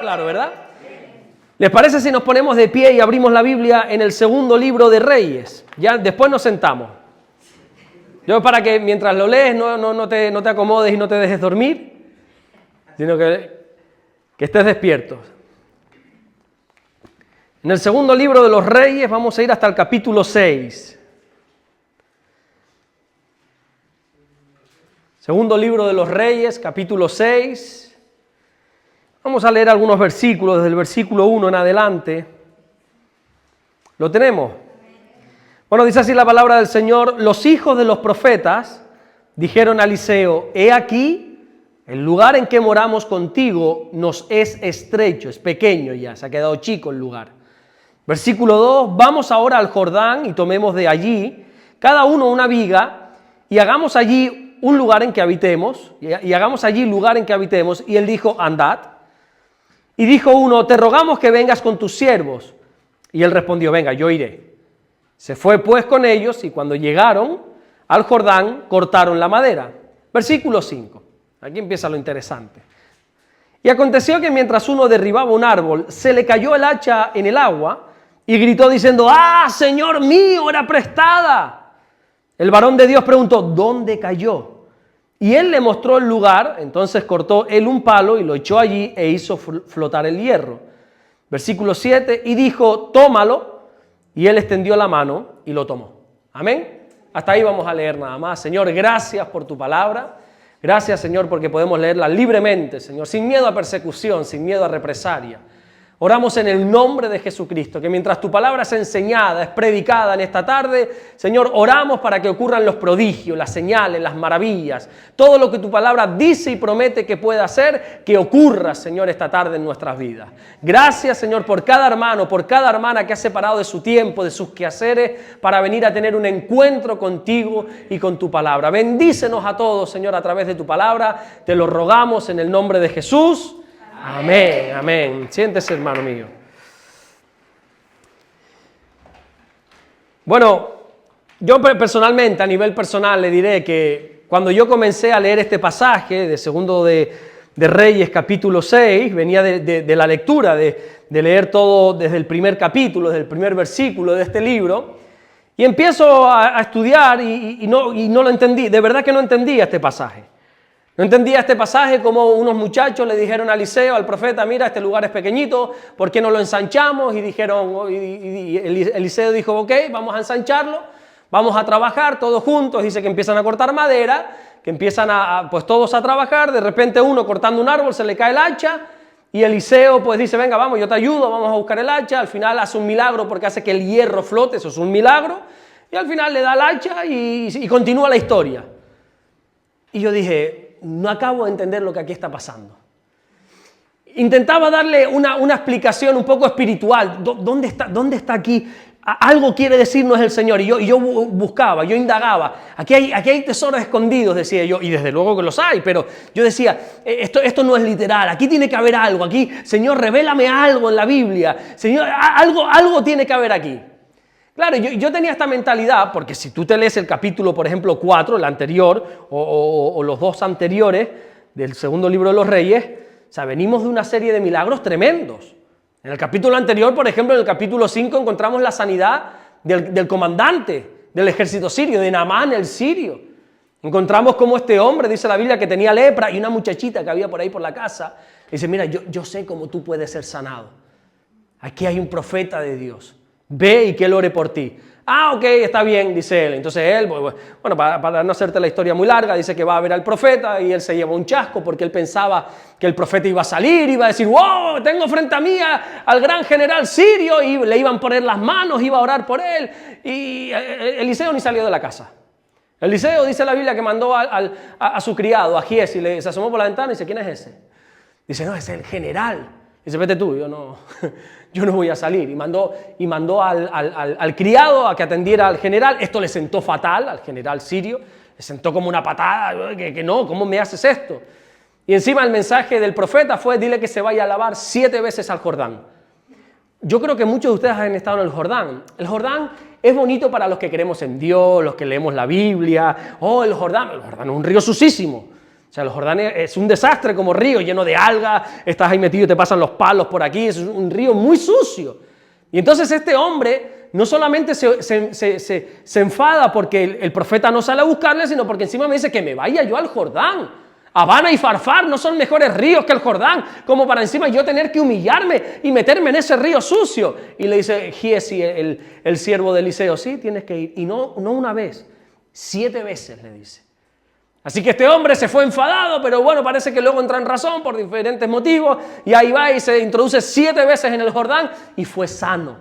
claro, ¿verdad? ¿Les parece si nos ponemos de pie y abrimos la Biblia en el segundo libro de Reyes? Ya después nos sentamos. Yo para que mientras lo lees no te acomodes y no te dejes dormir, sino que estés despierto. En el segundo libro de los Reyes vamos a ir hasta el capítulo 6. Segundo libro de los Reyes, capítulo 6. Vamos a leer algunos versículos, desde el versículo 1 en adelante. ¿Lo tenemos? Bueno, dice así la palabra del Señor: los hijos de los profetas dijeron a Eliseo: he aquí, el lugar en que moramos contigo nos es estrecho, es pequeño ya, se ha quedado chico el lugar. Versículo 2, vamos ahora al Jordán y tomemos de allí cada uno una viga y hagamos allí un lugar en que habitemos, y hagamos allí lugar en que habitemos. Y él dijo: andad. Y dijo uno: te rogamos que vengas con tus siervos. Y él respondió: venga, yo iré. Se fue pues con ellos, y cuando llegaron al Jordán, cortaron la madera. Versículo 5. Aquí empieza lo interesante. Y aconteció que mientras uno derribaba un árbol, se le cayó el hacha en el agua, y gritó diciendo: ¡ah, Señor mío, era prestada! El varón de Dios preguntó: ¿dónde cayó? Y él le mostró el lugar. Entonces cortó él un palo y lo echó allí e hizo flotar el hierro. Versículo 7, y dijo: tómalo. Y él extendió la mano y lo tomó. Amén. Hasta ahí vamos a leer nada más. Señor, gracias por tu palabra. Gracias, Señor, porque podemos leerla libremente, Señor, sin miedo a persecución, sin miedo a represalia. Oramos en el nombre de Jesucristo, que mientras tu palabra es enseñada, es predicada en esta tarde, Señor, oramos para que ocurran los prodigios, las señales, las maravillas, todo lo que tu palabra dice y promete que pueda hacer, que ocurra, Señor, esta tarde en nuestras vidas. Gracias, Señor, por cada hermano, por cada hermana que ha separado de su tiempo, de sus quehaceres, para venir a tener un encuentro contigo y con tu palabra. Bendícenos a todos, Señor, a través de tu palabra. Te lo rogamos en el nombre de Jesús. Amén, amén. Siéntese, hermano mío. Bueno, yo personalmente, a nivel personal, le diré que cuando yo comencé a leer este pasaje de segundo de Reyes, capítulo 6, venía de la lectura, de leer todo desde el primer capítulo, desde el primer versículo de este libro, y empiezo a estudiar y no lo entendí, de verdad que no entendía este pasaje. No entendía este pasaje como unos muchachos le dijeron a Eliseo, al profeta: mira, este lugar es pequeñito, ¿por qué no lo ensanchamos? Y dijeron, y Eliseo dijo: ok, vamos a ensancharlo, vamos a trabajar todos juntos. Dice que empiezan a cortar madera, que empiezan pues todos a trabajar. De repente uno cortando un árbol se le cae el hacha y Eliseo pues dice: venga, vamos, yo te ayudo, vamos a buscar el hacha. Al final hace un milagro porque hace que el hierro flote, eso es un milagro. Y al final le da el hacha y continúa la historia. Y yo dije: no acabo de entender lo que aquí está pasando. Intentaba darle una explicación un poco espiritual. ¿Dónde está aquí? Algo quiere decirnos el Señor. Y yo buscaba, yo indagaba. Aquí hay tesoros escondidos, decía yo. Y desde luego que los hay, pero yo decía: esto no es literal. Aquí tiene que haber algo. Aquí, Señor, revélame algo en la Biblia. Señor, algo tiene que haber aquí. Claro, yo tenía esta mentalidad, porque si tú te lees el capítulo, por ejemplo, 4, el anterior, o los dos anteriores del segundo libro de los Reyes, o sea, venimos de una serie de milagros tremendos. En el capítulo anterior, por ejemplo, en el capítulo 5, encontramos la sanidad del comandante del ejército sirio, de Naamán el sirio. Encontramos cómo este hombre, dice la Biblia, que tenía lepra, y una muchachita que había por ahí por la casa, dice: mira, yo sé cómo tú puedes ser sanado. Aquí hay un profeta de Dios. Ve y que él ore por ti. Ah, ok, está bien, dice él. Entonces él, bueno, para no hacerte la historia muy larga, dice que va a ver al profeta y él se lleva un chasco porque él pensaba que el profeta iba a salir, iba a decir: wow, tengo frente a mí al gran general sirio, y le iban a poner las manos, iba a orar por él. Y Eliseo ni salió de la casa. Eliseo, dice la Biblia, que mandó a su criado, a Giesi, y se asomó por la ventana y dice: ¿quién es ese? Dice: no, es el general. Dice: vete tú, yo no voy a salir. Y mandó al criado a que atendiera al general. Esto le sentó fatal al general sirio. Le sentó como una patada, que no, ¿cómo me haces esto? Y encima el mensaje del profeta fue: dile que se vaya a lavar 7 veces al Jordán. Yo creo que muchos de ustedes han estado en el Jordán. El Jordán es bonito para los que creemos en Dios, los que leemos la Biblia. Oh, el Jordán es un río sucísimo. O sea, el Jordán es un desastre como río, lleno de algas, estás ahí metido y te pasan los palos por aquí, es un río muy sucio. Y entonces este hombre no solamente se enfada porque el profeta no sale a buscarle, sino porque encima me dice que me vaya yo al Jordán. Habana y Farfar no son mejores ríos que el Jordán, como para encima yo tener que humillarme y meterme en ese río sucio. Y le dice Giesi, el siervo de Eliseo, sí, tienes que ir. Y no una vez, 7 veces le dice. Así que este hombre se fue enfadado, pero bueno, parece que luego entra en razón por diferentes motivos, y ahí va y se introduce 7 veces en el Jordán y fue sano.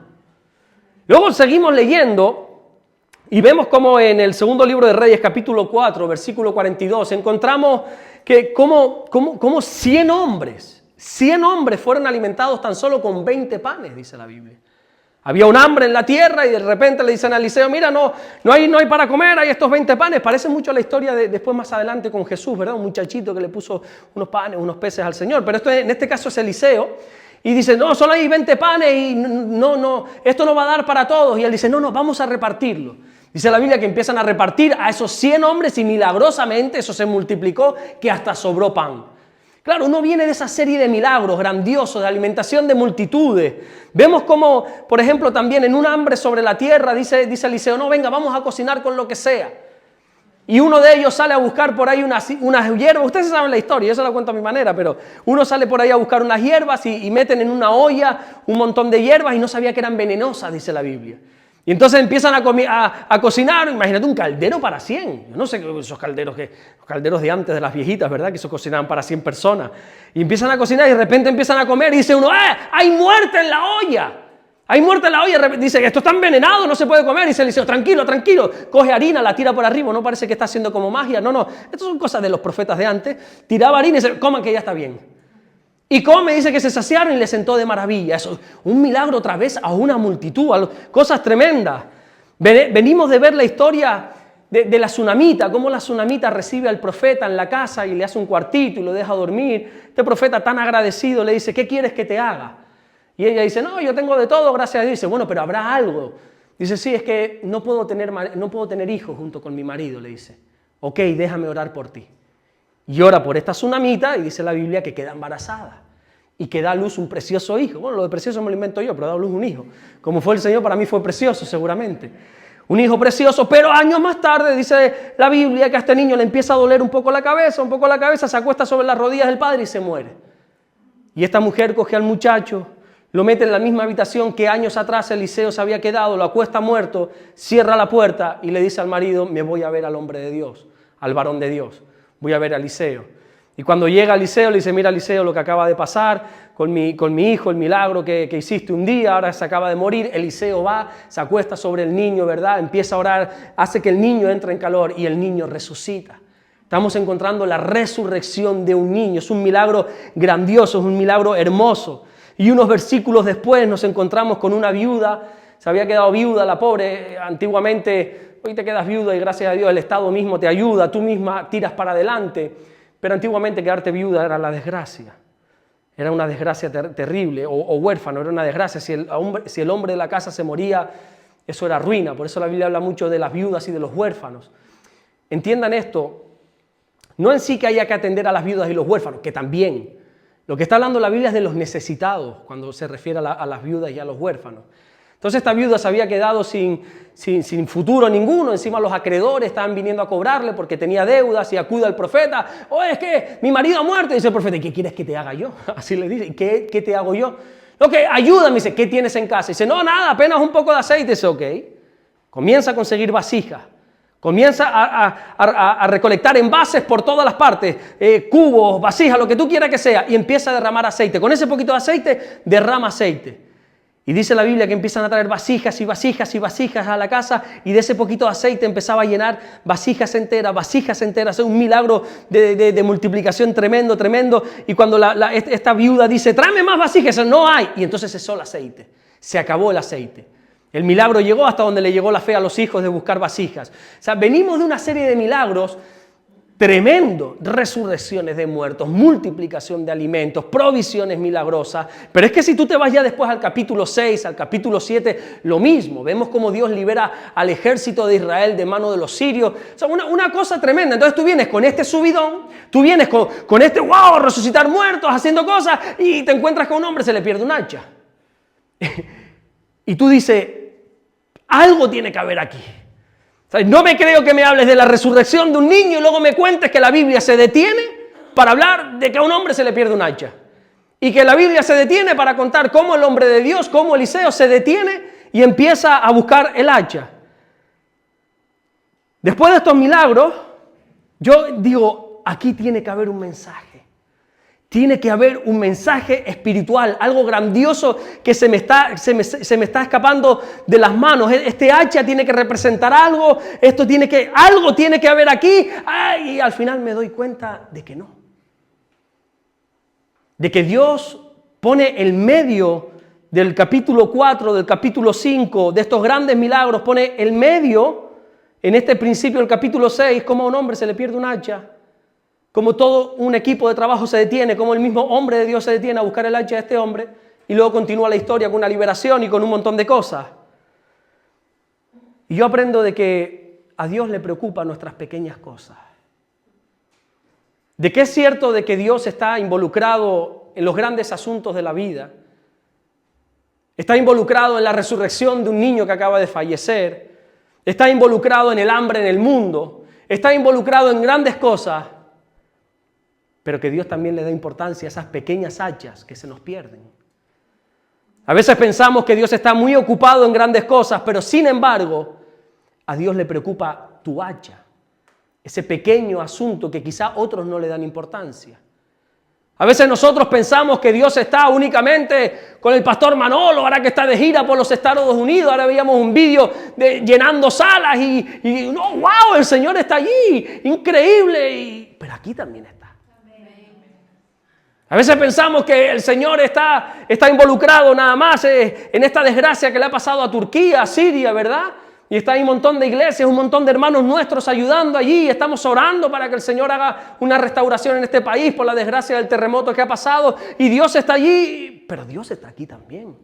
Luego seguimos leyendo y vemos como en el segundo libro de Reyes, capítulo 4, versículo 42, encontramos que como 100 hombres fueron alimentados tan solo con 20 panes, dice la Biblia. Había un hambre en la tierra y de repente le dicen a Eliseo, mira, no hay para comer, hay estos 20 panes. Parece mucho a la historia de después más adelante con Jesús, ¿verdad? Un muchachito que le puso unos panes, unos peces al Señor. Pero en este caso es Eliseo. Y dice, no, solo hay 20 panes y esto no va a dar para todos. Y él dice, no, vamos a repartirlo. Dice la Biblia que empiezan a repartir a esos 100 hombres y milagrosamente eso se multiplicó que hasta sobró pan. Claro, uno viene de esa serie de milagros grandiosos, de alimentación de multitudes. Vemos como, por ejemplo, también en un hambre sobre la tierra, dice Eliseo, no, venga, vamos a cocinar con lo que sea. Y uno de ellos sale a buscar por ahí unas hierbas. Ustedes saben la historia, yo se la cuento a mi manera, pero uno sale por ahí a buscar unas hierbas y meten en una olla un montón de hierbas y no sabía que eran venenosas, dice la Biblia. Y entonces empiezan a cocinar, imagínate un caldero para 100. Yo no sé esos calderos los calderos de antes de las viejitas, ¿verdad? Que eso cocinaban para 100 personas. Y empiezan a cocinar y de repente empiezan a comer y dice uno, hay muerte en la olla. Hay muerte en la olla. Dice que esto está envenenado, no se puede comer. Y se le dice, tranquilo. Coge harina, la tira por arriba. No parece que está haciendo como magia. No. Estas son cosas de los profetas de antes. Tiraba harina y dice, coman que ya está bien. Y come, dice que se saciaron y le sentó de maravilla. Eso, un milagro otra vez a una multitud, cosas tremendas. Venimos de ver la historia de la tsunamita, cómo la tsunamita recibe al profeta en la casa y le hace un cuartito y lo deja dormir. Este profeta tan agradecido le dice, ¿qué quieres que te haga? Y ella dice, no, yo tengo de todo, gracias a Dios. Dice, bueno, pero habrá algo. Dice, sí, es que no puedo tener hijos junto con mi marido, le dice. Ok, déjame orar por ti. Y ora por esta tsunamita y dice la Biblia que queda embarazada y que da a luz un precioso hijo. Bueno, lo de precioso me lo invento yo, pero da a luz un hijo. Como fue el Señor, para mí fue precioso seguramente. Un hijo precioso, pero años más tarde dice la Biblia que a este niño le empieza a doler un poco la cabeza, se acuesta sobre las rodillas del padre y se muere. Y esta mujer coge al muchacho, lo mete en la misma habitación que años atrás Eliseo se había quedado, lo acuesta muerto, cierra la puerta y le dice al marido, me voy a ver al hombre de Dios, al varón de Dios. Voy a ver a Eliseo. Y cuando llega Eliseo, le dice, mira Eliseo, lo que acaba de pasar con mi hijo, el milagro que hiciste un día, ahora se acaba de morir. Eliseo va, se acuesta sobre el niño, ¿verdad? Empieza a orar, hace que el niño entre en calor y el niño resucita. Estamos encontrando la resurrección de un niño. Es un milagro grandioso, es un milagro hermoso. Y unos versículos después nos encontramos con una viuda. Se había quedado viuda la pobre antiguamente. Hoy te quedas viuda y gracias a Dios el Estado mismo te ayuda, tú misma tiras para adelante. Pero antiguamente quedarte viuda era la desgracia. Era una desgracia terrible. O huérfano, era una desgracia. Si el hombre de la casa se moría, eso era ruina. Por eso la Biblia habla mucho de las viudas y de los huérfanos. Entiendan esto. No en sí que haya que atender a las viudas y los huérfanos, que también. Lo que está hablando la Biblia es de los necesitados, cuando se refiere a las viudas y a los huérfanos. Entonces esta viuda se había quedado sin futuro ninguno, encima los acreedores estaban viniendo a cobrarle porque tenía deudas y acude al profeta, es que mi marido ha muerto, y dice el profeta, ¿qué quieres que te haga yo? Así le dice, ¿qué te hago yo? No, que ayúdame, dice, ¿qué tienes en casa? Dice, no, nada, apenas un poco de aceite, dice, ok, comienza a conseguir vasijas, comienza a recolectar envases por todas las partes, cubos, vasijas, lo que tú quieras que sea, y empieza a derramar aceite, con ese poquito de aceite, derrama aceite. Y dice la Biblia que empiezan a traer vasijas y vasijas y vasijas a la casa y de ese poquito de aceite empezaba a llenar vasijas enteras, es un milagro de multiplicación tremendo. Y cuando esta viuda dice, tráeme más vasijas, no hay, y entonces cesó el aceite, se acabó el aceite. El milagro llegó hasta donde le llegó la fe a los hijos de buscar vasijas. O sea, venimos de una serie de milagros tremendo. Resurrecciones de muertos, multiplicación de alimentos, provisiones milagrosas. Pero es que si tú te vas ya después al capítulo 6, al capítulo 7, lo mismo. Vemos cómo Dios libera al ejército de Israel de mano de los sirios. O sea, una cosa tremenda. Entonces tú vienes con este subidón, tú vienes con este wow, resucitar muertos, haciendo cosas, y te encuentras que a un hombre se le pierde un hacha. Y tú dices, algo tiene que haber aquí. No me creo que me hables de la resurrección de un niño y luego me cuentes que la Biblia se detiene para hablar de que a un hombre se le pierde un hacha. Y que la Biblia se detiene para contar cómo el hombre de Dios, cómo Eliseo se detiene y empieza a buscar el hacha. Después de estos milagros, yo digo, aquí tiene que haber un mensaje. Tiene que haber un mensaje espiritual, algo grandioso que se me está escapando de las manos. Este hacha tiene que representar algo, algo tiene que haber aquí. Y al final me doy cuenta de que no. De que Dios pone el medio del capítulo 4, del capítulo 5, de estos grandes milagros, pone el medio en este principio del capítulo 6, como a un hombre se le pierde un hacha. Como todo un equipo de trabajo se detiene, como el mismo hombre de Dios se detiene a buscar el hacha de este hombre, y luego continúa la historia con una liberación y con un montón de cosas. Y yo aprendo de que a Dios le preocupan nuestras pequeñas cosas. De que es cierto de que Dios está involucrado en los grandes asuntos de la vida. Está involucrado en la resurrección de un niño que acaba de fallecer. Está involucrado en el hambre en el mundo. Está involucrado en grandes cosas. Pero que Dios también le da importancia a esas pequeñas hachas que se nos pierden. A veces pensamos que Dios está muy ocupado en grandes cosas, pero sin embargo, a Dios le preocupa tu hacha. Ese pequeño asunto que quizá otros no le dan importancia. A veces nosotros pensamos que Dios está únicamente con el pastor Manolo, ahora que está de gira por los Estados Unidos. Ahora veíamos un vídeo llenando salas y no, wow, el Señor está allí, increíble. Pero aquí también está. A veces pensamos que el Señor está involucrado nada más en esta desgracia que le ha pasado a Turquía, a Siria, ¿verdad? Y está ahí un montón de iglesias, un montón de hermanos nuestros ayudando allí. Estamos orando para que el Señor haga una restauración en este país por la desgracia del terremoto que ha pasado. Y Dios está allí, pero Dios está aquí también.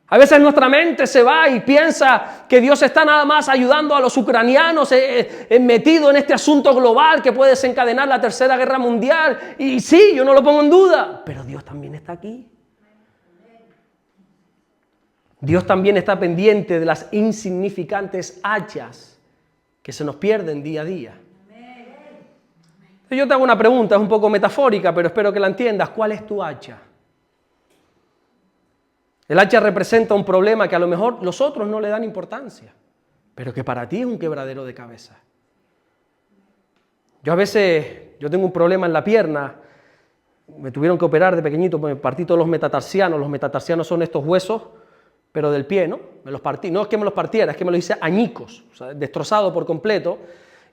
A veces nuestra mente se va y piensa que Dios está nada más ayudando a los ucranianos metido en este asunto global que puede desencadenar la Tercera Guerra Mundial. Y sí, yo no lo pongo en duda, pero Dios también está aquí. Dios también está pendiente de las insignificantes hachas que se nos pierden día a día. Yo te hago una pregunta, es un poco metafórica, pero espero que la entiendas. ¿Cuál es tu hacha? El hacha representa un problema que a lo mejor los otros no le dan importancia, pero que para ti es un quebradero de cabeza. Yo tengo un problema en la pierna, me tuvieron que operar de pequeñito, me partí todos los metatarsianos. Los metatarsianos son estos huesos, pero del pie, ¿no? Me los partí, no es que me los partiera, es que me los hice añicos, o sea, destrozado por completo.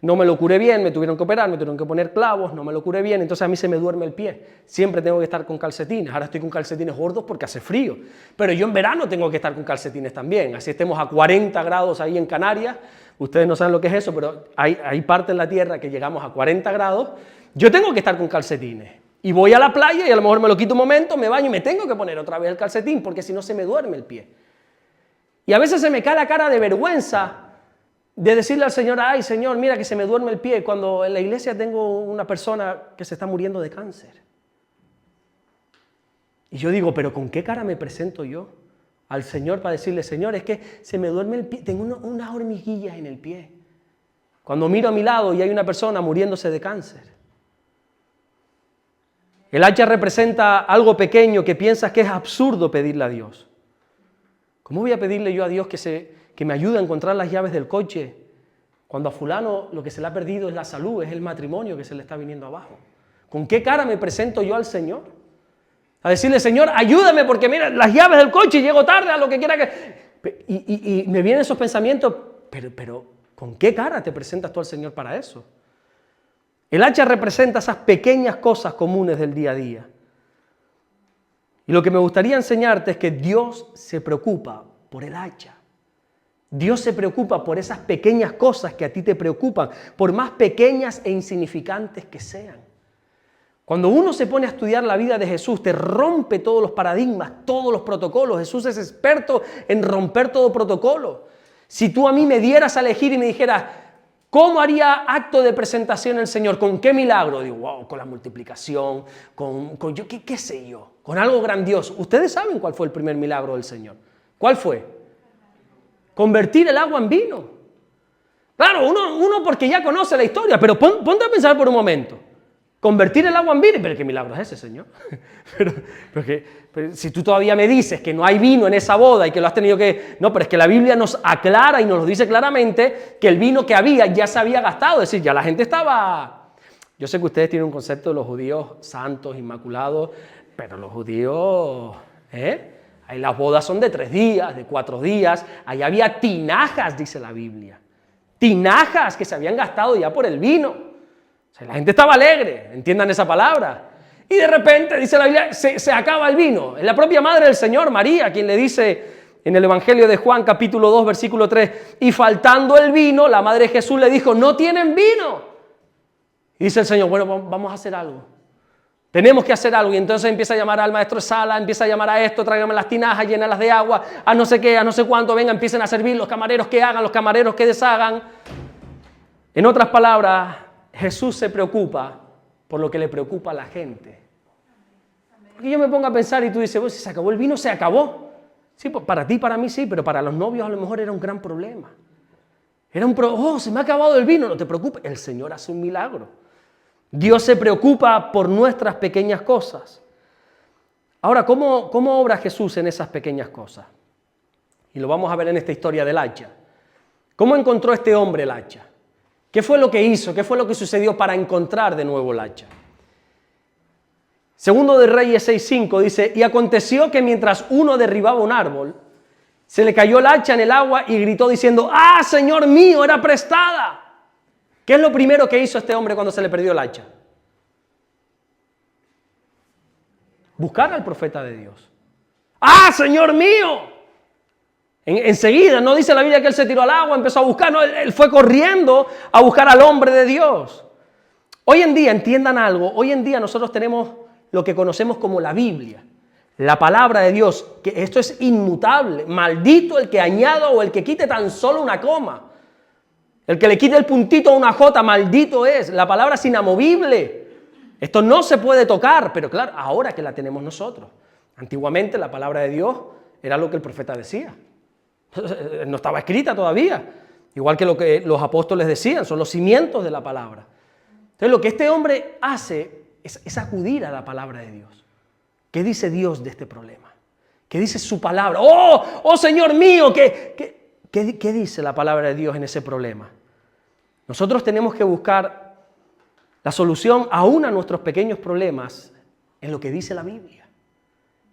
No me lo curé bien, me tuvieron que operar, me tuvieron que poner clavos, no me lo curé bien, entonces a mí se me duerme el pie. Siempre tengo que estar con calcetines. Ahora estoy con calcetines gordos porque hace frío. Pero yo en verano tengo que estar con calcetines también. Así estemos a 40 grados ahí en Canarias. Ustedes no saben lo que es eso, pero hay parte en la tierra que llegamos a 40 grados. Yo tengo que estar con calcetines. Y voy a la playa y a lo mejor me lo quito un momento, me baño y me tengo que poner otra vez el calcetín porque si no se me duerme el pie. Y a veces se me cae la cara de vergüenza de decirle al Señor, ay Señor, mira que se me duerme el pie, cuando en la iglesia tengo una persona que se está muriendo de cáncer. Y yo digo, pero ¿con qué cara me presento yo al Señor para decirle, Señor, es que se me duerme el pie, tengo unas hormiguillas en el pie? Cuando miro a mi lado y hay una persona muriéndose de cáncer. El hacha representa algo pequeño que piensas que es absurdo pedirle a Dios. ¿Cómo voy a pedirle yo a Dios que me ayude a encontrar las llaves del coche cuando a fulano lo que se le ha perdido es la salud, es el matrimonio que se le está viniendo abajo? ¿Con qué cara me presento yo al Señor? A decirle, Señor, ayúdame porque mira, las llaves del coche y llego tarde a lo que quiera que... Y me vienen esos pensamientos, pero ¿con qué cara te presentas tú al Señor para eso? El hacha representa esas pequeñas cosas comunes del día a día. Y lo que me gustaría enseñarte es que Dios se preocupa por el hacha. Dios se preocupa por esas pequeñas cosas que a ti te preocupan, por más pequeñas e insignificantes que sean. Cuando uno se pone a estudiar la vida de Jesús, te rompe todos los paradigmas, todos los protocolos. Jesús es experto en romper todo protocolo. Si tú a mí me dieras a elegir y me dijeras, ¿cómo haría acto de presentación el Señor? ¿Con qué milagro? Digo, wow, con la multiplicación, con yo, ¿qué sé yo? Con algo grandioso. Ustedes saben cuál fue el primer milagro del Señor. ¿Cuál fue? Convertir el agua en vino. Claro, uno porque ya conoce la historia, pero ponte a pensar por un momento. Convertir el agua en vino, pero ¿qué milagro es ese, Señor? pero si tú todavía me dices que no hay vino en esa boda y que lo has tenido que... No, pero es que la Biblia nos aclara y nos lo dice claramente que el vino que había ya se había gastado, es decir, ya la gente estaba... Yo sé que ustedes tienen un concepto de los judíos santos, inmaculados, pero los judíos... Ahí las bodas son de 3 días, de 4 días, ahí había tinajas, dice la Biblia. Tinajas que se habían gastado ya por el vino. O sea, la gente estaba alegre, entiendan esa palabra. Y de repente, dice la Biblia, se acaba el vino. Es la propia madre del Señor, María, quien le dice en el Evangelio de Juan, capítulo 2, versículo 3, y faltando el vino, la madre de Jesús le dijo, no tienen vino. Y dice el Señor, bueno, vamos a hacer algo. Tenemos que hacer algo. Y entonces empieza a llamar al maestro de sala, empieza a llamar a esto, tráigame las tinajas, llénalas de agua, a no sé qué, a no sé cuánto, venga, empiecen a servir, los camareros que hagan, los camareros que deshagan. En otras palabras, Jesús se preocupa por lo que le preocupa a la gente. Porque yo me pongo a pensar y tú dices, bueno, si se acabó el vino, se acabó. Sí, para ti, para mí sí, pero para los novios a lo mejor era un gran problema. Se me ha acabado el vino, no te preocupes, el Señor hace un milagro. Dios se preocupa por nuestras pequeñas cosas. Ahora, ¿cómo obra Jesús en esas pequeñas cosas? Y lo vamos a ver en esta historia del hacha. ¿Cómo encontró este hombre el hacha? ¿Qué fue lo que hizo? ¿Qué fue lo que sucedió para encontrar de nuevo el hacha? Segundo de Reyes 6:5 dice, y aconteció que mientras uno derribaba un árbol, se le cayó el hacha en el agua y gritó diciendo, ¡ah, Señor mío, era prestada! ¿Qué es lo primero que hizo este hombre cuando se le perdió el hacha? Buscar al profeta de Dios. ¡Ah, Señor mío! Enseguida, no dice la Biblia que él se tiró al agua, empezó a buscar, no, él fue corriendo a buscar al hombre de Dios. Hoy en día, entiendan algo, hoy en día nosotros tenemos lo que conocemos como la Biblia, la palabra de Dios, que esto es inmutable, maldito el que añada o el que quite tan solo una coma. El que le quite el puntito a una jota, maldito es. La palabra es inamovible. Esto no se puede tocar, pero claro, ahora que la tenemos nosotros. Antiguamente la palabra de Dios era lo que el profeta decía. No estaba escrita todavía. Igual que lo que los apóstoles decían, son los cimientos de la palabra. Entonces lo que este hombre hace es acudir a la palabra de Dios. ¿Qué dice Dios de este problema? ¿Qué dice su palabra? ¡Oh, Señor mío! ¿Qué dice la palabra de Dios en ese problema? Nosotros tenemos que buscar la solución aún a nuestros pequeños problemas en lo que dice la Biblia.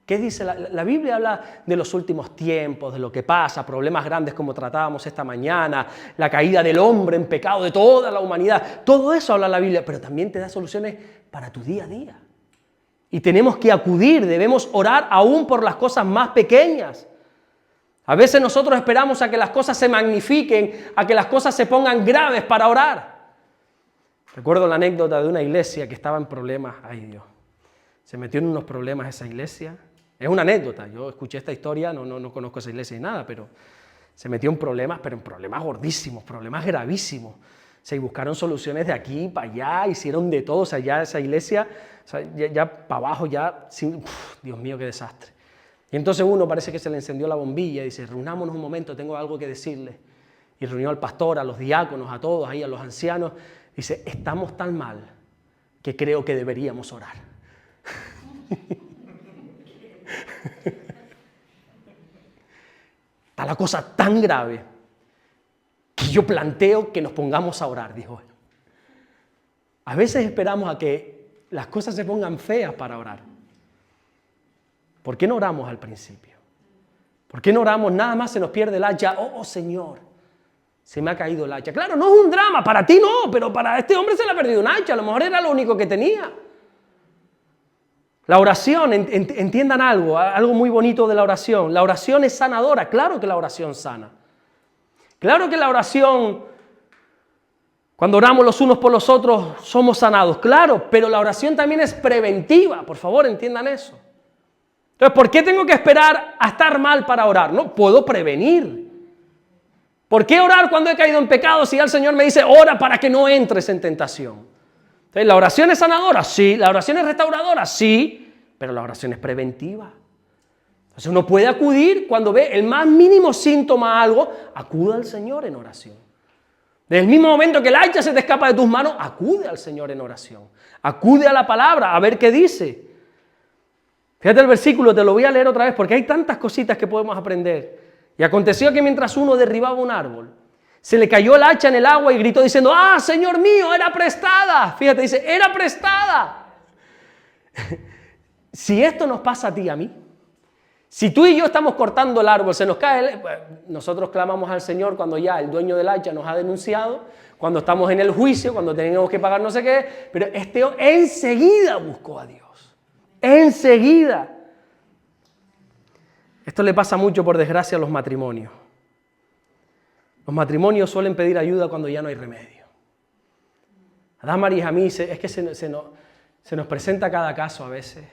¿Qué dice? La Biblia habla de los últimos tiempos, de lo que pasa, problemas grandes como tratábamos esta mañana, la caída del hombre en pecado de toda la humanidad. Todo eso habla la Biblia, pero también te da soluciones para tu día a día. Y tenemos que acudir, debemos orar aún por las cosas más pequeñas. A veces nosotros esperamos a que las cosas se magnifiquen, a que las cosas se pongan graves para orar. Recuerdo la anécdota de una iglesia que estaba en problemas. Ay Dios, se metió en unos problemas esa iglesia. Es una anécdota, yo escuché esta historia, no conozco esa iglesia ni nada, pero se metió en problemas, pero en problemas gordísimos, problemas gravísimos. Y buscaron soluciones de aquí para allá, hicieron de todo, o sea, ya esa iglesia, o sea, ya para abajo, Dios mío, qué desastre. Y entonces uno parece que se le encendió la bombilla y dice, reunámonos un momento, tengo algo que decirle. Y reunió al pastor, a los diáconos, a todos, ahí a los ancianos. Dice, estamos tan mal que creo que deberíamos orar. Está la cosa tan grave que yo planteo que nos pongamos a orar, dijo él. A veces esperamos a que las cosas se pongan feas para orar. ¿Por qué no oramos al principio? ¿Por qué no oramos? Nada más se nos pierde el hacha. Oh, Señor, se me ha caído el hacha. Claro, no es un drama, para ti no, pero para este hombre se le ha perdido un hacha. A lo mejor era lo único que tenía. La oración, entiendan algo muy bonito de la oración. La oración es sanadora, claro que la oración sana. Claro que la oración, cuando oramos los unos por los otros, somos sanados. Claro, pero la oración también es preventiva. Por favor, entiendan eso. Entonces, ¿por qué tengo que esperar a estar mal para orar? No, puedo prevenir. ¿Por qué orar cuando he caído en pecado si ya el Señor me dice, ora para que no entres en tentación? Entonces, ¿la oración es sanadora? Sí. ¿La oración es restauradora? Sí. Pero la oración es preventiva. Entonces uno puede acudir cuando ve el más mínimo síntoma a algo, acuda al Señor en oración. Desde el mismo momento que el hacha se te escapa de tus manos, acude al Señor en oración. Acude a la palabra a ver qué dice. Fíjate el versículo, te lo voy a leer otra vez porque hay tantas cositas que podemos aprender. Y aconteció que mientras uno derribaba un árbol, se le cayó el hacha en el agua y gritó diciendo, ¡ah, Señor mío, era prestada! Fíjate, dice, era prestada. Si esto nos pasa a ti y a mí, si tú y yo estamos cortando el árbol, se nos cae, nosotros clamamos al Señor cuando ya el dueño del hacha nos ha denunciado, cuando estamos en el juicio, cuando tenemos que pagar no sé qué, pero este enseguida buscó a Dios. Enseguida. Esto le pasa mucho, por desgracia, a los matrimonios. Los matrimonios suelen pedir ayuda cuando ya no hay remedio. A Damaris, a mí, es que se nos presenta cada caso a veces.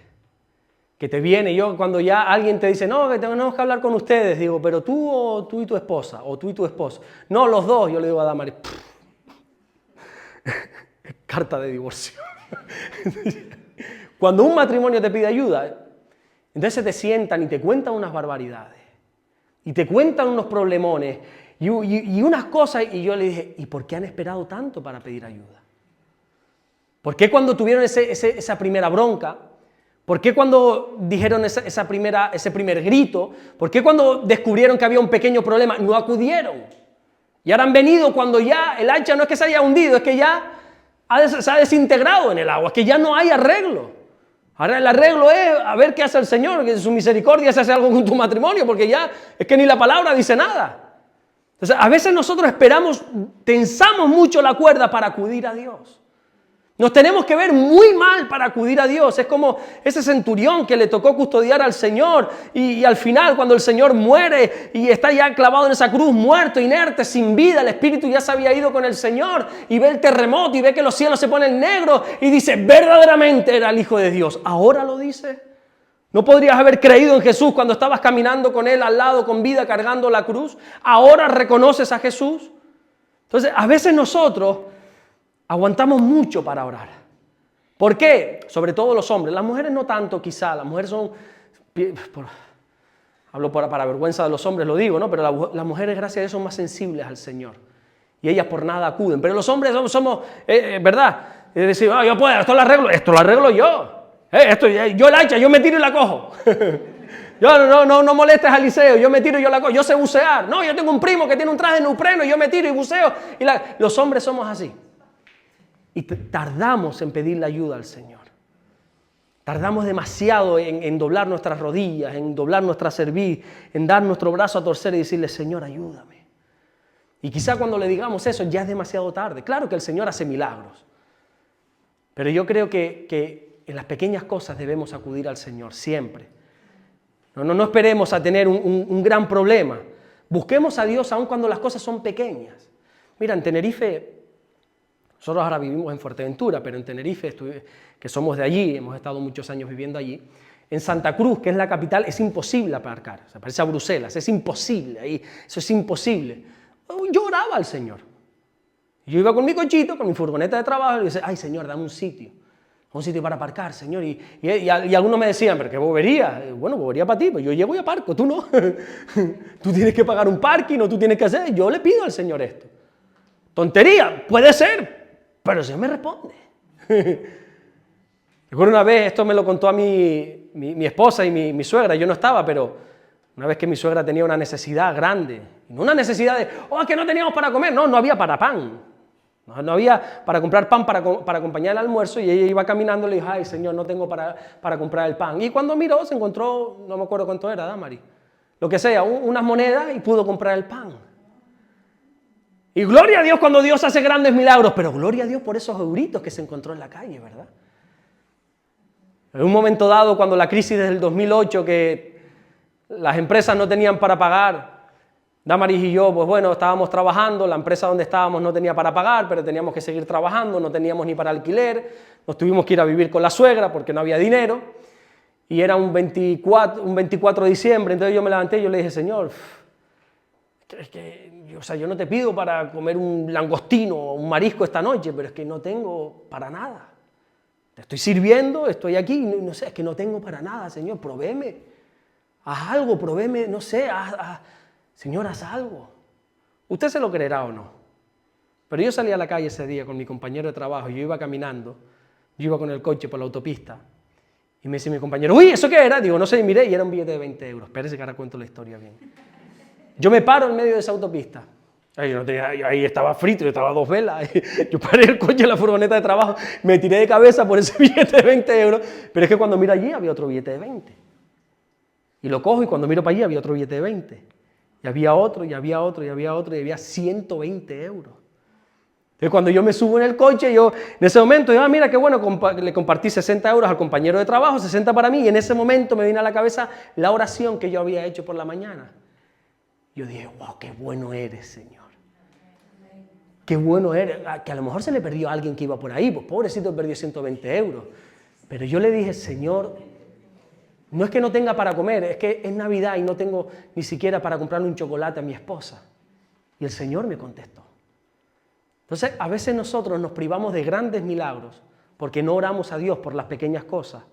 Que te viene, yo cuando ya alguien te dice, no, que tenemos que hablar con ustedes, digo, pero tú o tú y tu esposa, o tú y tu esposo. No, los dos, yo le digo a Damaris, carta de divorcio. Cuando un matrimonio te pide ayuda, entonces te sientan y te cuentan unas barbaridades, y te cuentan unos problemones, y unas cosas, y yo le dije, ¿y por qué han esperado tanto para pedir ayuda? ¿Por qué cuando tuvieron esa primera bronca? ¿Por qué cuando dijeron ese primer grito? ¿Por qué cuando descubrieron que había un pequeño problema no acudieron? Y ahora han venido cuando ya el hacha no es que se haya hundido, es que ya se ha desintegrado en el agua, es que ya no hay arreglo. Ahora el arreglo es a ver qué hace el Señor, que su misericordia se hace algo con tu matrimonio, porque ya es que ni la palabra dice nada. Entonces a veces nosotros tensamos mucho la cuerda para acudir a Dios. Nos tenemos que ver muy mal para acudir a Dios. Es como ese centurión que le tocó custodiar al Señor y al final cuando el Señor muere y está ya clavado en esa cruz, muerto, inerte, sin vida, el espíritu ya se había ido con el Señor y ve el terremoto y ve que los cielos se ponen negros y dice, verdaderamente era el Hijo de Dios. Ahora lo dice. ¿No podrías haber creído en Jesús cuando estabas caminando con Él al lado con vida cargando la cruz? Ahora reconoces a Jesús. Entonces a veces nosotros aguantamos mucho para orar. ¿Por qué? Sobre todo los hombres. Las mujeres no tanto quizá. Las mujeres son... Hablo para vergüenza de los hombres, lo digo, ¿no? Pero las mujeres, gracias a Dios, son más sensibles al Señor. Y ellas por nada acuden. Pero los hombres somos ¿verdad? Es decir, yo puedo, esto lo arreglo yo. Yo la hacha, yo me tiro y la cojo. Yo no molestes a Eliseo, yo me tiro y yo la cojo. Yo sé bucear. No, yo tengo un primo que tiene un traje de neopreno y yo me tiro y buceo. Los hombres somos así. Y tardamos en pedirle ayuda al Señor. Tardamos demasiado en doblar nuestras rodillas, en doblar nuestra cerviz, en dar nuestro brazo a torcer y decirle, Señor, ayúdame. Y quizá cuando le digamos eso ya es demasiado tarde. Claro que el Señor hace milagros. Pero yo creo que en las pequeñas cosas debemos acudir al Señor, siempre. No esperemos a tener un gran problema. Busquemos a Dios aun cuando las cosas son pequeñas. Mira, en Tenerife... Nosotros ahora vivimos en Fuerteventura, pero en Tenerife, que somos de allí, hemos estado muchos años viviendo allí, en Santa Cruz, que es la capital, es imposible aparcar. Se parece a Bruselas, es imposible ahí, eso es imposible. Yo oraba al Señor. Yo iba con mi cochito, con mi furgoneta de trabajo, y decía, ay Señor, dame un sitio para aparcar, Señor. Y algunos me decían, pero qué bobería. Bueno, bobería para ti, pues yo llego y aparco, tú no. Tú tienes que pagar un parking, o tú tienes que hacer, yo le pido al Señor esto. Tontería, puede ser. Pero el Señor me responde. Recuerdo una vez, esto me lo contó a mi esposa y mi suegra, yo no estaba, pero una vez que mi suegra tenía una necesidad grande, no una necesidad de, es que no teníamos para comer, no había para pan, no había para comprar pan para acompañar el almuerzo y ella iba caminando y le dijo, ay Señor, no tengo para comprar el pan. Y cuando miró se encontró, no me acuerdo cuánto era, Damari, lo que sea, unas monedas y pudo comprar el pan. Y gloria a Dios cuando Dios hace grandes milagros, pero gloria a Dios por esos euritos que se encontró en la calle, ¿verdad? En un momento dado, cuando la crisis del 2008, que las empresas no tenían para pagar, Damaris y yo, pues bueno, estábamos trabajando, la empresa donde estábamos no tenía para pagar, pero teníamos que seguir trabajando, no teníamos ni para alquiler, nos tuvimos que ir a vivir con la suegra porque no había dinero, y era un 24 de diciembre, entonces yo me levanté y yo le dije, Señor, yo no te pido para comer un langostino o un marisco esta noche, pero es que no tengo para nada. Te estoy sirviendo, estoy aquí, no sé, es que no tengo para nada, Señor, provéeme, haz algo, provéeme, no sé, Señor, haz algo. Usted se lo creerá o no, pero yo salí a la calle ese día con mi compañero de trabajo, yo iba caminando, yo iba con el coche por la autopista, y me dice mi compañero, uy, ¿eso qué era? Digo, no sé, miré, y era un billete de 20 euros. Espérese que ahora cuento la historia bien. Yo me paro en medio de esa autopista. Ahí estaba frito, yo estaba a 2 velas. Yo paré el coche en la furgoneta de trabajo, me tiré de cabeza por ese billete de 20 euros, pero es que cuando miro allí había otro billete de 20. Y lo cojo y cuando miro para allí había otro billete de 20. Y había otro, y había otro, y había otro, y había 120 euros. Entonces cuando yo me subo en el coche, yo en ese momento, mira qué bueno, le compartí 60 euros al compañero de trabajo, 60 para mí, y en ese momento me vino a la cabeza la oración que yo había hecho por la mañana. Yo dije, wow, qué bueno eres, Señor. Qué bueno eres. Que a lo mejor se le perdió a alguien que iba por ahí, pues pobrecito perdió 120 euros. Pero yo le dije, Señor, no es que no tenga para comer, es que es Navidad y no tengo ni siquiera para comprarle un chocolate a mi esposa. Y el Señor me contestó. Entonces, a veces nosotros nos privamos de grandes milagros porque no oramos a Dios por las pequeñas cosas.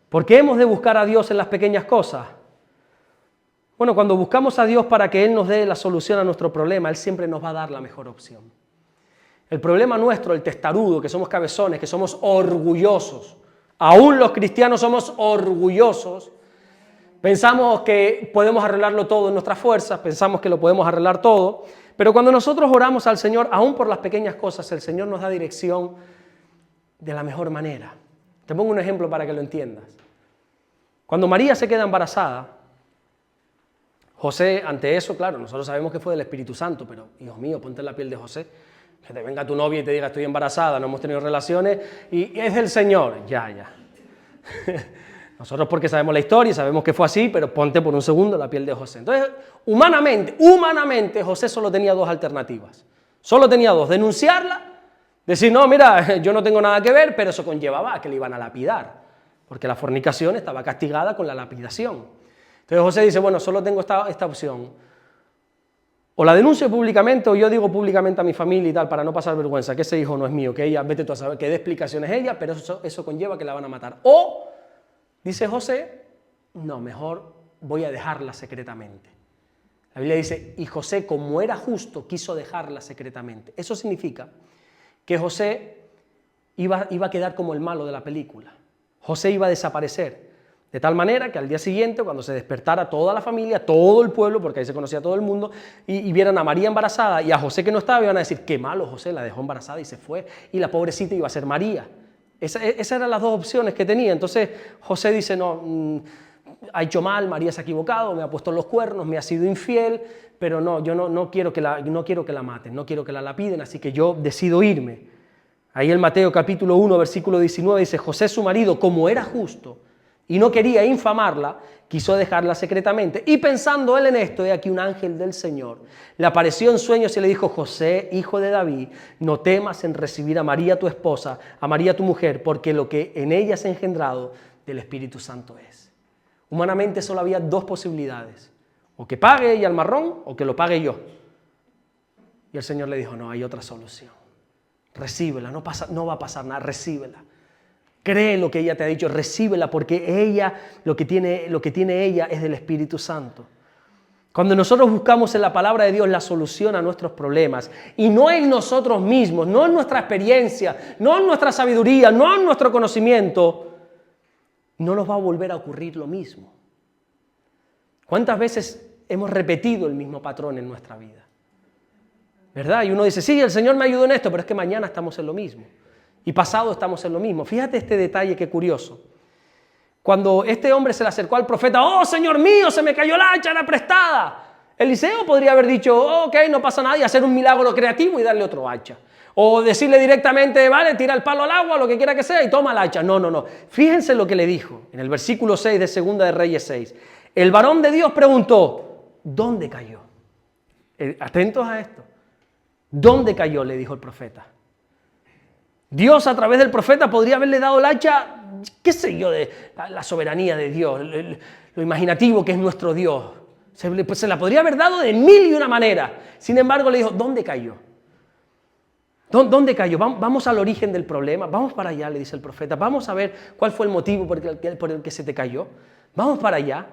¿Por qué hemos de buscar a Dios en las pequeñas cosas? Bueno, cuando buscamos a Dios para que Él nos dé la solución a nuestro problema, Él siempre nos va a dar la mejor opción. El problema nuestro, el testarudo, que somos cabezones, que somos orgullosos, aún los cristianos somos orgullosos, pensamos que podemos arreglarlo todo en nuestras fuerzas, pensamos que lo podemos arreglar todo, pero cuando nosotros oramos al Señor, aún por las pequeñas cosas, el Señor nos da dirección de la mejor manera. Te pongo un ejemplo para que lo entiendas. Cuando María se queda embarazada, José, ante eso, claro, nosotros sabemos que fue del Espíritu Santo, pero, hijo mío, ponte en la piel de José, que te venga tu novia y te diga, estoy embarazada, no hemos tenido relaciones, y es del Señor, ya. Nosotros porque sabemos la historia y sabemos que fue así, pero ponte por un segundo la piel de José. Entonces, humanamente, José solo tenía 2 alternativas. Solo tenía 2, denunciarla, decir, no, mira, yo no tengo nada que ver, pero eso conllevaba a que le iban a lapidar, porque la fornicación estaba castigada con la lapidación. Entonces José dice, bueno, solo tengo esta opción. O la denuncio públicamente o yo digo públicamente a mi familia y tal para no pasar vergüenza, que ese hijo no es mío, que ella, vete tú a saber, que dé explicaciones ella, pero eso conlleva que la van a matar. O, dice José, no, mejor voy a dejarla secretamente. La Biblia dice, y José, como era justo, quiso dejarla secretamente. Eso significa que José iba a quedar como el malo de la película. José iba a desaparecer. De tal manera que al día siguiente, cuando se despertara toda la familia, todo el pueblo, porque ahí se conocía todo el mundo, y vieran a María embarazada y a José que no estaba, iban a decir, qué malo José, la dejó embarazada y se fue, y la pobrecita iba a ser María. Esas eran las 2 opciones que tenía. Entonces José dice, no, ha hecho mal, María se ha equivocado, me ha puesto los cuernos, me ha sido infiel, pero no, yo no quiero que la maten, no quiero que la lapiden, así que yo decido irme. Ahí en Mateo capítulo 1, versículo 19 dice, José su marido, como era justo, y no quería infamarla, quiso dejarla secretamente. Y pensando él en esto, he aquí un ángel del Señor le apareció en sueños y le dijo, José, hijo de David, no temas en recibir a María tu esposa, a María tu mujer, porque lo que en ella se ha engendrado del Espíritu Santo es. Humanamente solo había 2 posibilidades, o que pague ella el marrón, o que lo pague yo. Y el Señor le dijo, no, hay otra solución. Recíbela, no va a pasar nada, recíbela. Cree lo que ella te ha dicho, recíbela, porque ella, lo que tiene ella es del Espíritu Santo. Cuando nosotros buscamos en la palabra de Dios la solución a nuestros problemas, y no en nosotros mismos, no en nuestra experiencia, no en nuestra sabiduría, no en nuestro conocimiento, no nos va a volver a ocurrir lo mismo. ¿Cuántas veces hemos repetido el mismo patrón en nuestra vida? ¿Verdad? Y uno dice, sí, el Señor me ayudó en esto, pero es que mañana estamos en lo mismo. Y pasado estamos en lo mismo. Fíjate este detalle que curioso. Cuando este hombre se le acercó al profeta, ¡oh, Señor mío, se me cayó la hacha, era prestada! Eliseo podría haber dicho, oh, ok, no pasa nada, y hacer un milagro creativo y darle otro hacha. O decirle directamente, vale, tira el palo al agua, lo que quiera que sea, y toma el hacha. No. Fíjense lo que le dijo en el versículo 6 de 2 de Reyes 6. El varón de Dios preguntó, ¿dónde cayó? Atentos a esto. ¿Dónde cayó?, le dijo el profeta. Dios a través del profeta podría haberle dado el hacha, qué sé yo, de la soberanía de Dios, lo imaginativo que es nuestro Dios. Se la podría haber dado de mil y una manera. Sin embargo, le dijo, ¿dónde cayó? ¿Dónde cayó? Vamos al origen del problema. Vamos para allá, le dice el profeta. Vamos a ver cuál fue el motivo por el que se te cayó. Vamos para allá.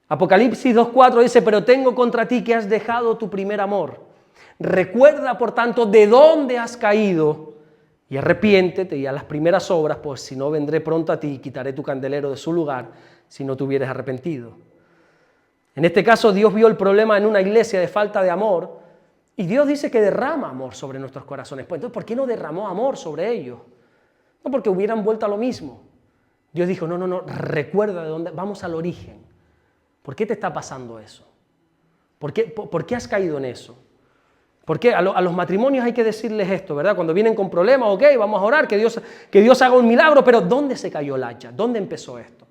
Apocalipsis 2:4 dice, pero tengo contra ti que has dejado tu primer amor. Recuerda, por tanto, de dónde has caído y arrepiéntete y a las primeras obras, pues si no vendré pronto a ti y quitaré tu candelero de su lugar si no te hubieres arrepentido. En este caso, Dios vio el problema en una iglesia de falta de amor. Y Dios dice que derrama amor sobre nuestros corazones. Pues entonces, ¿por qué no derramó amor sobre ellos? No porque hubieran vuelto a lo mismo. Dios dijo, no, recuerda de dónde, vamos al origen. ¿Por qué te está pasando eso? ¿Por qué has caído en eso? ¿Por qué? A los matrimonios hay que decirles esto, ¿verdad? Cuando vienen con problemas, ok, vamos a orar, que Dios haga un milagro, pero ¿dónde se cayó el hacha? ¿Dónde empezó esto?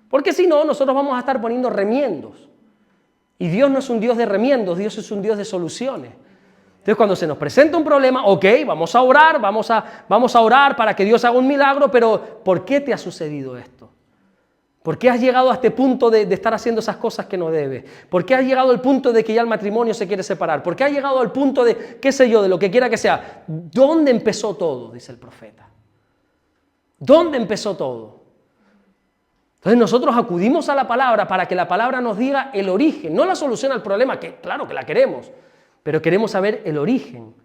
Porque si no, nosotros vamos a estar poniendo remiendos. Y Dios no es un Dios de remiendos, Dios es un Dios de soluciones. Entonces, cuando se nos presenta un problema, ok, vamos a orar, vamos a orar para que Dios haga un milagro, pero ¿por qué te ha sucedido esto? ¿Por qué has llegado a este punto de estar haciendo esas cosas que no debes? ¿Por qué has llegado al punto de que ya el matrimonio se quiere separar? ¿Por qué has llegado al punto de, qué sé yo, de lo que quiera que sea? ¿Dónde empezó todo?, dice el profeta. ¿Dónde empezó todo? Entonces nosotros acudimos a la palabra para que la palabra nos diga el origen, no la solución al problema, que claro que la queremos, pero queremos saber el origen.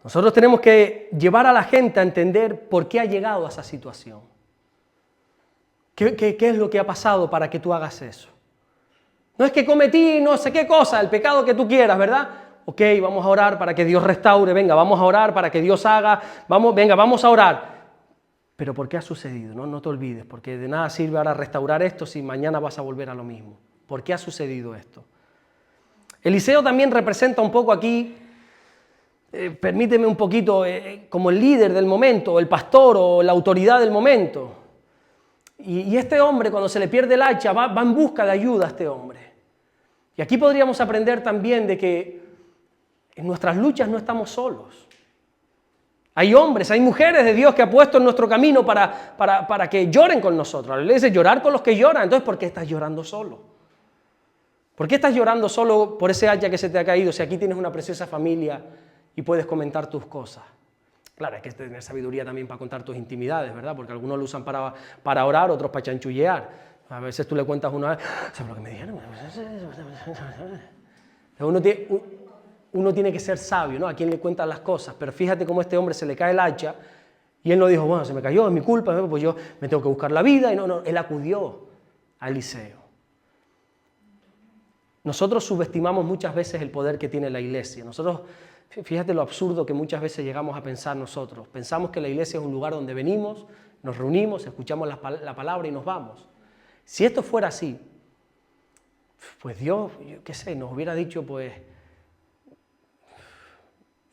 Nosotros tenemos que llevar a la gente a entender por qué ha llegado a esa situación. ¿Qué es lo que ha pasado para que tú hagas eso? No es que cometí no sé qué cosa, el pecado que tú quieras, ¿verdad? Ok, vamos a orar para que Dios restaure, venga, vamos a orar para que Dios haga, vamos a orar. Pero ¿por qué ha sucedido? No te olvides, porque de nada sirve ahora restaurar esto si mañana vas a volver a lo mismo. ¿Por qué ha sucedido esto? Eliseo también representa un poco aquí, permíteme un poquito, como el líder del momento, o el pastor, o la autoridad del momento. Y este hombre, cuando se le pierde el hacha, va en busca de ayuda a este hombre. Y aquí podríamos aprender también de que en nuestras luchas no estamos solos. Hay hombres, hay mujeres de Dios que ha puesto en nuestro camino para que lloren con nosotros. La Biblia dice llorar con los que lloran. Entonces, ¿por qué estás llorando solo? ¿Por qué estás llorando solo por ese hacha que se te ha caído si aquí tienes una preciosa familia y puedes comentar tus cosas? Claro, hay que tener sabiduría también para contar tus intimidades, ¿verdad? Porque algunos lo usan para orar, otros para chanchullear. A veces tú le cuentas una vez, ¿sabes lo que me dijeron? Uno tiene que ser sabio, ¿no? A quién le cuentan las cosas. Pero fíjate cómo a este hombre se le cae el hacha y él no dijo, bueno, se me cayó, es mi culpa, pues yo me tengo que buscar la vida. Y no, él acudió a Eliseo. Nosotros subestimamos muchas veces el poder que tiene la iglesia. Nosotros, fíjate lo absurdo que muchas veces llegamos a pensar nosotros. Pensamos que la iglesia es un lugar donde venimos, nos reunimos, escuchamos la palabra y nos vamos. Si esto fuera así, pues Dios, yo qué sé, nos hubiera dicho, pues,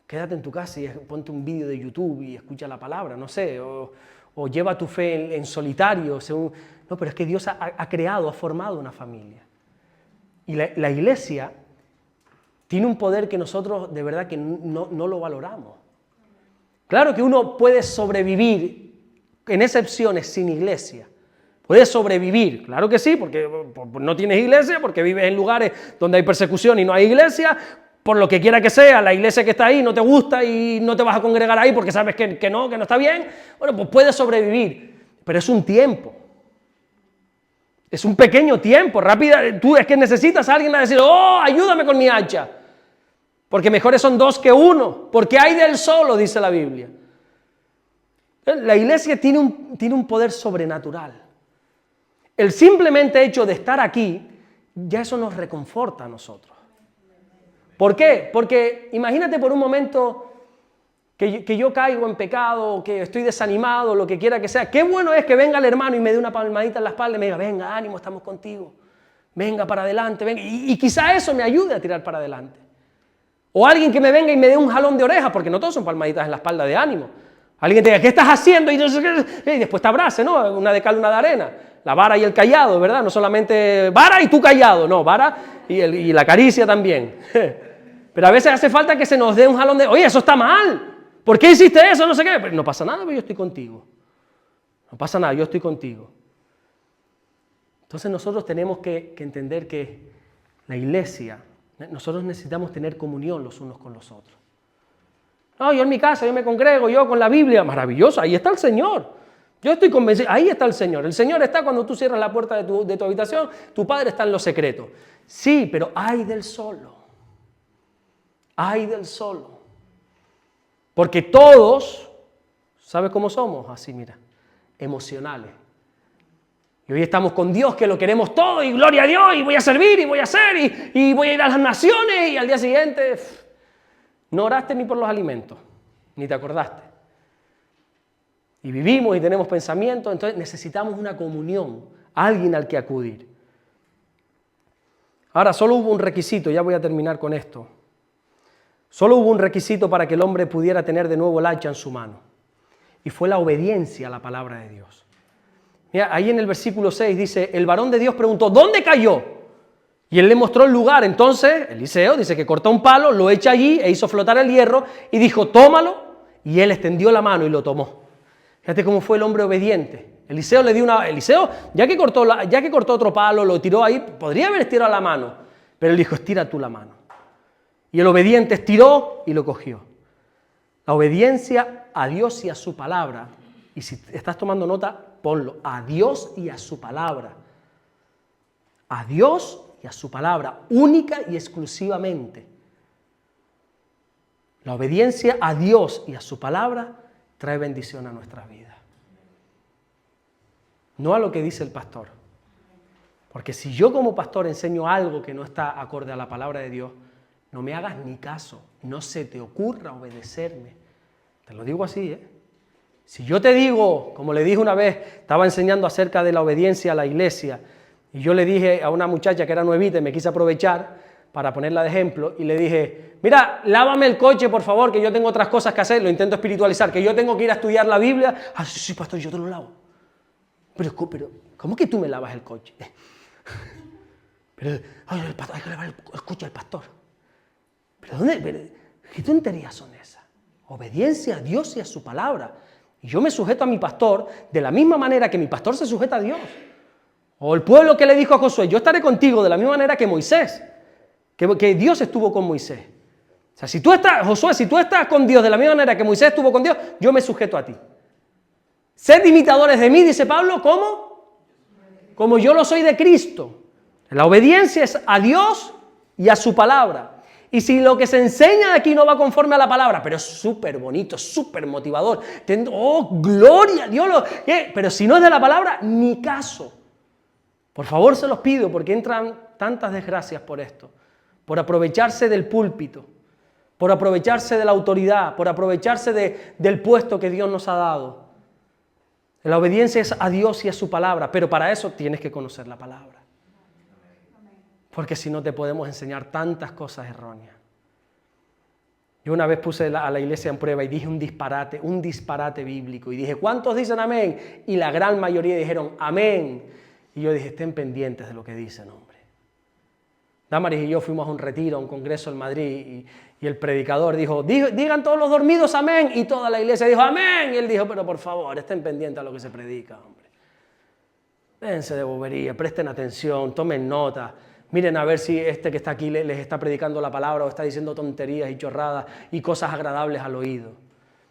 quédate en tu casa y ponte un vídeo de YouTube y escucha la palabra, no sé, o lleva tu fe en solitario. No, pero es que Dios ha creado, ha formado una familia. Y la iglesia tiene un poder que nosotros de verdad que no lo valoramos. Claro que uno puede sobrevivir en excepciones sin iglesia. Puedes sobrevivir, claro que sí, porque no tienes iglesia, porque vives en lugares donde hay persecución y no hay iglesia. Por lo que quiera que sea, la iglesia que está ahí no te gusta y no te vas a congregar ahí porque sabes que no está bien. Bueno, pues puedes sobrevivir, pero es un tiempo. Es un pequeño tiempo, rápida. Tú es que necesitas a alguien a decir, oh, ayúdame con mi hacha. Porque mejores son dos que uno, porque hay del solo, dice la Biblia. La iglesia tiene un poder sobrenatural. El simplemente hecho de estar aquí, ya eso nos reconforta a nosotros. ¿Por qué? Porque imagínate por un momento que yo caigo en pecado, que estoy desanimado, lo que quiera que sea. Qué bueno es que venga el hermano y me dé una palmadita en la espalda y me diga, venga, ánimo, estamos contigo. Venga para adelante, venga. Y quizá eso me ayude a tirar para adelante. O alguien que me venga y me dé un jalón de oreja, porque no todos son palmaditas en la espalda de ánimo. Alguien te diga, ¿qué estás haciendo? Y después te abrace, ¿no? Una de cal, una de arena. La vara y el cayado, ¿verdad? No solamente vara y tú cayado, no, vara y la caricia también. Pero a veces hace falta que se nos dé un jalón de, oye, eso está mal. ¿Por qué hiciste eso? No sé qué. Pero no pasa nada, pero yo estoy contigo. No pasa nada, yo estoy contigo. Entonces nosotros tenemos que entender que la iglesia, nosotros necesitamos tener comunión los unos con los otros. No, yo en mi casa, yo me congrego, yo con la Biblia, maravilloso, ahí está el Señor. Yo estoy convencido, ahí está el Señor. El Señor está cuando tú cierras la puerta de tu habitación, tu Padre está en lo secreto. Sí, pero ay del solo. Ay del solo. Porque todos, ¿sabes cómo somos? Así, mira, emocionales. Y hoy estamos con Dios que lo queremos todo y gloria a Dios y voy a servir y voy a hacer y voy a ir a las naciones y al día siguiente no oraste ni por los alimentos, ni te acordaste. Y vivimos y tenemos pensamientos, entonces necesitamos una comunión, alguien al que acudir. Ahora, solo hubo un requisito, ya voy a terminar con esto. Solo hubo un requisito para que el hombre pudiera tener de nuevo el hacha en su mano. Y fue la obediencia a la palabra de Dios. Mira, ahí en el versículo 6 dice, el varón de Dios preguntó, ¿dónde cayó? Y él le mostró el lugar. Entonces, Eliseo dice que cortó un palo, lo echa allí e hizo flotar el hierro y dijo, tómalo. Y él extendió la mano y lo tomó. Fíjate cómo fue el hombre obediente. Eliseo le dio Eliseo, ya que cortó otro palo, lo tiró ahí, podría haber estirado la mano. Pero él dijo, estira tú la mano. Y el obediente estiró y lo cogió. La obediencia a Dios y a su palabra. Y si estás tomando nota, ponlo. A Dios y a su palabra. A Dios y a su palabra, única y exclusivamente. La obediencia a Dios y a su palabra trae bendición a nuestras vidas. No a lo que dice el pastor. Porque si yo como pastor enseño algo que no está acorde a la palabra de Dios, no me hagas ni caso, no se te ocurra obedecerme. Te lo digo así, ¿eh? Si yo te digo, como le dije una vez, estaba enseñando acerca de la obediencia a la iglesia, y yo le dije a una muchacha que era nuevita y me quise aprovechar para ponerla de ejemplo, y le dije, mira, lávame el coche, por favor, que yo tengo otras cosas que hacer, lo intento espiritualizar, que yo tengo que ir a estudiar la Biblia. Ah, sí, pastor, yo te lo lavo. Pero ¿cómo que tú me lavas el coche? Pero, ay, hay que lavar el coche al pastor. ¿Qué tonterías son esas? Obediencia a Dios y a su palabra. Y yo me sujeto a mi pastor de la misma manera que mi pastor se sujeta a Dios. O el pueblo que le dijo a Josué, yo estaré contigo de la misma manera que Moisés, que Dios estuvo con Moisés. O sea, Josué, si tú estás con Dios de la misma manera que Moisés estuvo con Dios, yo me sujeto a ti. Sed imitadores de mí, dice Pablo, ¿cómo? Como yo lo soy de Cristo. La obediencia es a Dios y a su palabra. Y si lo que se enseña de aquí no va conforme a la palabra, pero es súper bonito, súper motivador, oh, gloria a Dios, pero si no es de la palabra, ni caso. Por favor se los pido, porque entran tantas desgracias por esto, por aprovecharse del púlpito, por aprovecharse de la autoridad, por aprovecharse del puesto que Dios nos ha dado. La obediencia es a Dios y a su palabra, pero para eso tienes que conocer la palabra. Porque si no te podemos enseñar tantas cosas erróneas. Yo una vez puse a la iglesia en prueba y dije un disparate bíblico. Y dije, ¿cuántos dicen amén? Y la gran mayoría dijeron amén. Y yo dije, estén pendientes de lo que dicen, hombre. Damaris y yo fuimos a un retiro, a un congreso en Madrid, y el predicador dijo, digan todos los dormidos amén. Y toda la iglesia dijo amén. Y él dijo, pero por favor, estén pendientes a lo que se predica, hombre. Déjense de bobería, presten atención, tomen nota. Miren a ver si este que está aquí les está predicando la palabra o está diciendo tonterías y chorradas y cosas agradables al oído.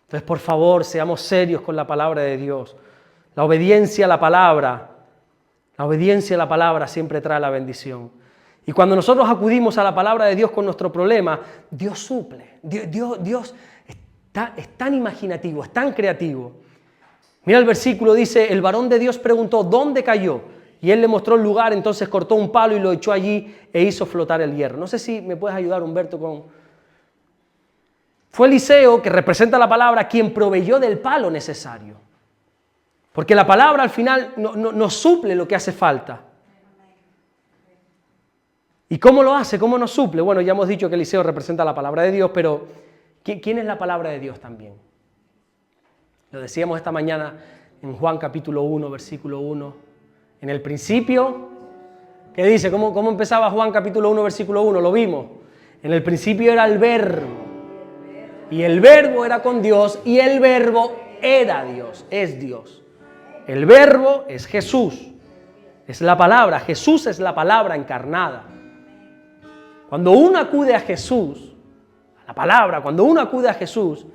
Entonces, por favor, seamos serios con la palabra de Dios. La obediencia a la palabra siempre trae la bendición. Y cuando nosotros acudimos a la palabra de Dios con nuestro problema, Dios suple. Dios es tan imaginativo, es tan creativo. Mira el versículo, dice, el varón de Dios preguntó, ¿dónde cayó? Y él le mostró el lugar, entonces cortó un palo y lo echó allí e hizo flotar el hierro. No sé si me puedes ayudar, Humberto, con... Fue Eliseo, que representa la palabra, quien proveyó del palo necesario. Porque la palabra al final nos suple lo que hace falta. ¿Y cómo lo hace? ¿Cómo nos suple? Bueno, ya hemos dicho que Eliseo representa la palabra de Dios, pero ¿quién es la palabra de Dios también? Lo decíamos esta mañana en Juan capítulo 1, versículo 1. En el principio, ¿qué dice? ¿Cómo empezaba Juan capítulo 1, versículo 1? Lo vimos. En el principio era el Verbo. Y el Verbo era con Dios y el Verbo era Dios, es Dios. El Verbo es Jesús, es la palabra. Jesús es la palabra encarnada. Cuando uno acude a Jesús, a la palabra, cuando uno acude a Jesús,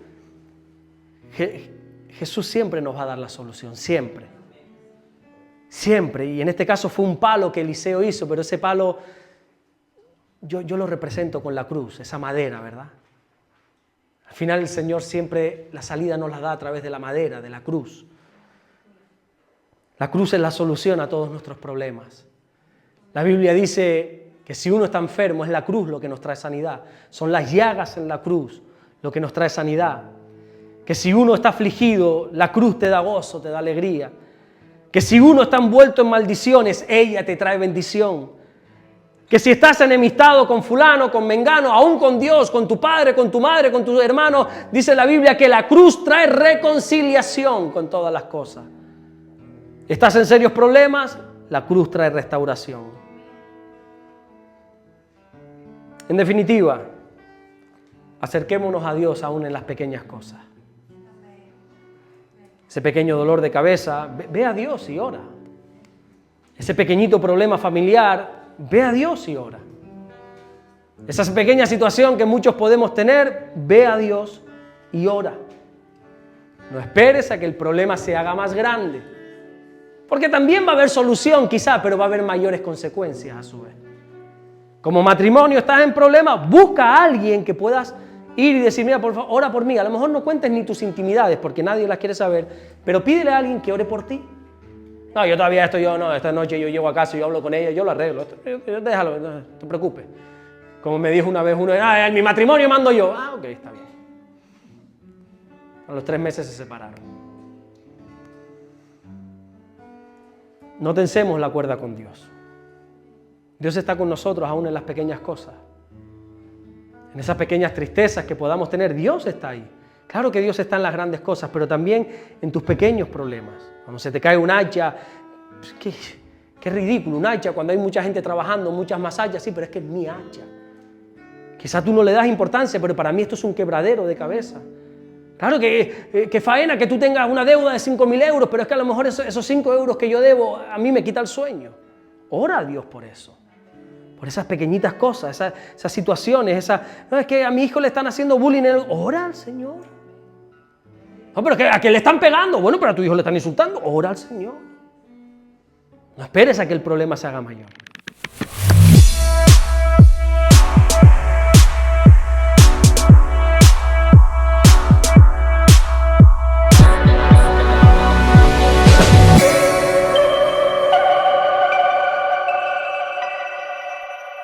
Jesús siempre nos va a dar la solución, siempre. Siempre. Y en este caso fue un palo que Eliseo hizo, pero ese palo yo lo represento con la cruz, esa madera, ¿verdad? Al final el Señor siempre la salida nos la da a través de la madera, de la cruz. La cruz es la solución a todos nuestros problemas. La Biblia dice que si uno está enfermo es la cruz lo que nos trae sanidad. Son las llagas en la cruz lo que nos trae sanidad. Que si uno está afligido, la cruz te da gozo, te da alegría. Que si uno está envuelto en maldiciones, ella te trae bendición. Que si estás enemistado con fulano, con mengano, aún con Dios, con tu padre, con tu madre, con tu hermano, dice la Biblia que la cruz trae reconciliación con todas las cosas. ¿Estás en serios problemas? La cruz trae restauración. En definitiva, acerquémonos a Dios aún en las pequeñas cosas. Ese pequeño dolor de cabeza, ve a Dios y ora. Ese pequeñito problema familiar, ve a Dios y ora. Esa pequeña situación que muchos podemos tener, ve a Dios y ora. No esperes a que el problema se haga más grande. Porque también va a haber solución quizá, pero va a haber mayores consecuencias a su vez. Como matrimonio estás en problemas, busca a alguien que puedas ir y decir, mira, por favor, ora por mí. A lo mejor no cuentes ni tus intimidades porque nadie las quiere saber, pero pídele a alguien que ore por ti. No, yo todavía esta noche yo llego a casa y yo hablo con ella, yo lo arreglo. Déjalo, no te preocupes. Como me dijo una vez uno, en mi matrimonio mando yo. Ok, está bien. A los 3 meses se separaron. No tensemos la cuerda con Dios. Dios está con nosotros aún en las pequeñas cosas. En esas pequeñas tristezas que podamos tener, Dios está ahí. Claro que Dios está en las grandes cosas, pero también en tus pequeños problemas. Cuando se te cae un hacha, qué ridículo, un hacha, cuando hay mucha gente trabajando, muchas más hachas, sí, pero es que es mi hacha. Quizás tú no le das importancia, pero para mí esto es un quebradero de cabeza. Claro que faena que tú tengas una deuda de 5.000 euros, pero es que a lo mejor esos 5 euros que yo debo a mí me quita el sueño. Ora a Dios por eso. Por esas pequeñitas cosas, esas situaciones, no, es que a mi hijo le están haciendo bullying. Ora al Señor. No, pero ¿a quién le están pegando? Bueno, pero a tu hijo le están insultando. Ora al Señor. No esperes a que el problema se haga mayor.